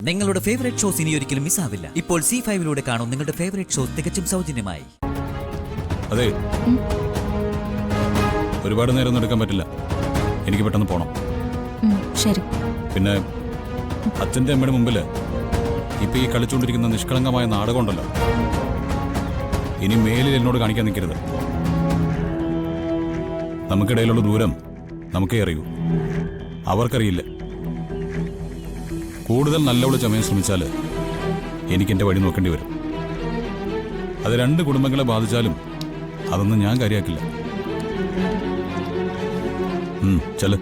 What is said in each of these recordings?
നിങ്ങളുടെ favourite shows ഇനി ഒരിക്കലും മിസ്സാവില്ല. ഇപ്പോൾ C5 കാണും നിങ്ങളുടെ ഫേവറേറ്റ് ഷോസ് തികച്ചും സൗജന്യമായി. അതെ, ഒരുപാട് നേരം ഒന്നും എടുക്കാൻ പറ്റില്ല. എനിക്ക് പെട്ടെന്ന് പോണം. ശരി. പിന്നെ അച്ഛൻ്റെ അമ്മയുടെ മുമ്പിൽ ഇപ്പൊ ഈ കളിച്ചുകൊണ്ടിരിക്കുന്ന നിഷ്കളങ്കമായ നാടകം ഉണ്ടല്ലോ, ഇനി മേലിൽ എന്നോട് കാണിക്കാൻ നിൽക്കരുത്. നമുക്കിടയിലുള്ള ദൂരം നമുക്കേ അറിയൂ, അവർക്കറിയില്ല. കൂടുതൽ നല്ലവള് ചമയാൻ ശ്രമിച്ചാൽ എനിക്ക് എൻ്റെ വഴി നോക്കേണ്ടി വരും. അത് രണ്ട് കുടുംബങ്ങളെ ബാധിച്ചാലും അതൊന്നും ഞാൻ കാര്യമാക്കില്ല. ചെല്.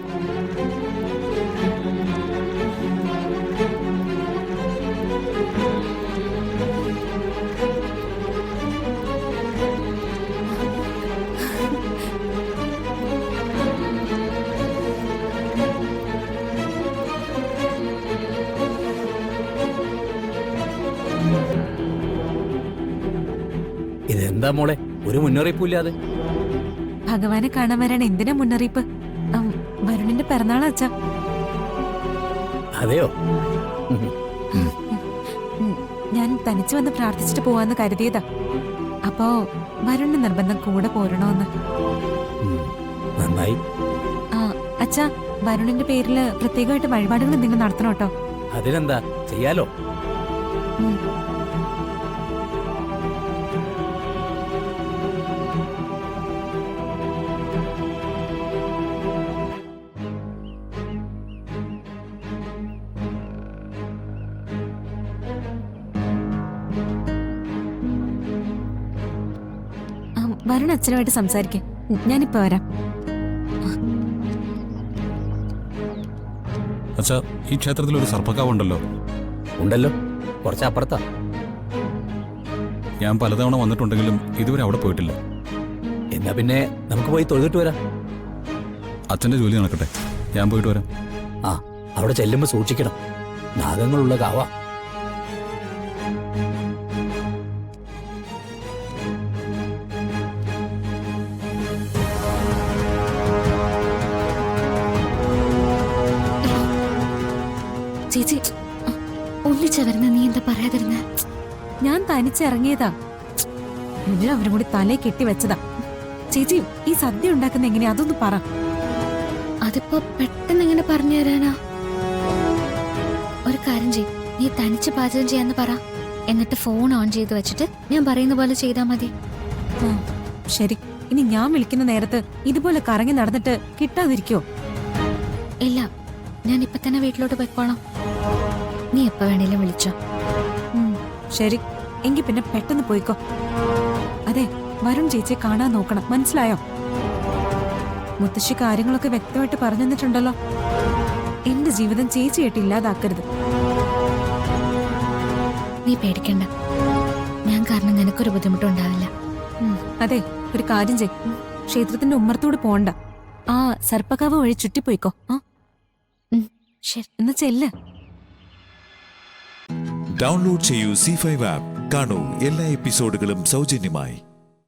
ഇതെന്താ മോളെ, ഒരു മുന്നറിയിപ്പില്ലാതെ? ഭഗവാനെ കാണാൻ വരാൻ എന്തിനാ മുന്നറിയിപ്പ്? വരുണിന്റെ പിറന്നാളാ അച്ഛാ. അതെയോ? ഞാൻ തനിച്ചു വന്ന് പ്രാർത്ഥിച്ചിട്ട് പോവാന്ന് കരുതിയതാ. അപ്പോ വരുണിന്റെ നിർബന്ധം കൂടെ പോരണോന്ന്. നന്നായി. അച്ഛാ, വരുണിന്റെ പേരില് പ്രത്യേകമായിട്ട് വഴിപാടുകൾ എന്തെങ്കിലും നടത്തണം കേട്ടോ. അതിനെന്താ, ചെയ്യാലോ. വരുൺ അച്ഛനുമായിട്ട് സംസാരിക്കേ, ഞാനിപ്പോ വരാം. അച്ഛാ, ഈ ക്ഷേത്രത്തിൽ ഒരു സർപ്പക്കാവുണ്ടല്ലോ. ഉണ്ടല്ലോ, കുറച്ച് അപ്പുറത്താ. ഞാൻ പലതവണ വന്നിട്ടുണ്ടെങ്കിലും ഇതുവരെ അവിടെ പോയിട്ടില്ല. എന്നാ പിന്നെ നമുക്ക് പോയി തൊഴുതിട്ട് വരാം. അച്ഛൻ്റെ ജോലി നടക്കട്ടെ, ഞാൻ പോയിട്ട് വരാം. അവിടെ ചെല്ലുമ്പോ സൂക്ഷിക്കണം, നാഗങ്ങളുള്ള കാവാ. ചേച്ചി, ഒന്നിച്ച വരുന്ന നീ എന്താ പറയാതിരുന്ന? ഞാൻ തനിച്ചിറങ്ങിയതാ. അവരും കൂടി തലേ കെട്ടി വെച്ചതാ. ചേച്ചി, ഈ സദ്യ ഉണ്ടാക്കുന്ന എങ്ങനെയാ അതൊന്ന് പറ. അതിപ്പോ പെട്ടെന്ന് എങ്ങനെ പറഞ്ഞു തരാനാ? ഒരു കാര്യം ചെയ്, നീ തനിച്ച് പാചകം ചെയ്യാന്ന് പറ. എന്നിട്ട് ഫോൺ ഓൺ ചെയ്ത് വെച്ചിട്ട് ഞാൻ പറയുന്ന പോലെ ചെയ്താ മതി. ശരി. ഇനി ഞാൻ വിളിക്കുന്ന നേരത്ത് ഇതുപോലെ കറങ്ങി നടന്നിട്ട് കിട്ടാതിരിക്കോ? ഇല്ല, ഞാൻ ഇപ്പൊ തന്നെ വീട്ടിലോട്ട് പോയിക്കോളാം. നീ എപ്പോ വേണേലും വിളിച്ചോ. ശരി, എങ്കി പിന്നെ പെട്ടെന്ന് പോയിക്കോ. അതെ, വരുൺ ചേച്ചിയെ കാണാൻ നോക്കണം, മനസ്സിലായോ? മുത്തശ്ശി കാര്യങ്ങളൊക്കെ വ്യക്തമായിട്ട് പറഞ്ഞു തന്നിട്ടുണ്ടല്ലോ. എന്റെ ജീവിതം ചേച്ചിയായിട്ട് ഇല്ലാതാക്കരുത്. നീ പേടിക്കണ്ട, ഞാൻ കാരണം നിനക്കൊരു ബുദ്ധിമുട്ടുണ്ടാവില്ല. അതെ, ഒരു കാര്യം ചെയ്, ക്ഷേത്രത്തിന്റെ ഉമ്മറത്തോട് പോണ്ട, ആ സർപ്പക്കാവ് വഴി ചുറ്റിപ്പോയിക്കോ. ശരി, എന്നാ ചെല്ല്. ഡൗൺലോഡ് ചെയ്യൂ C5 ആപ്പ്. കാണൂ എല്ലാ എപ്പിസോഡുകളും സൗജന്യമായി.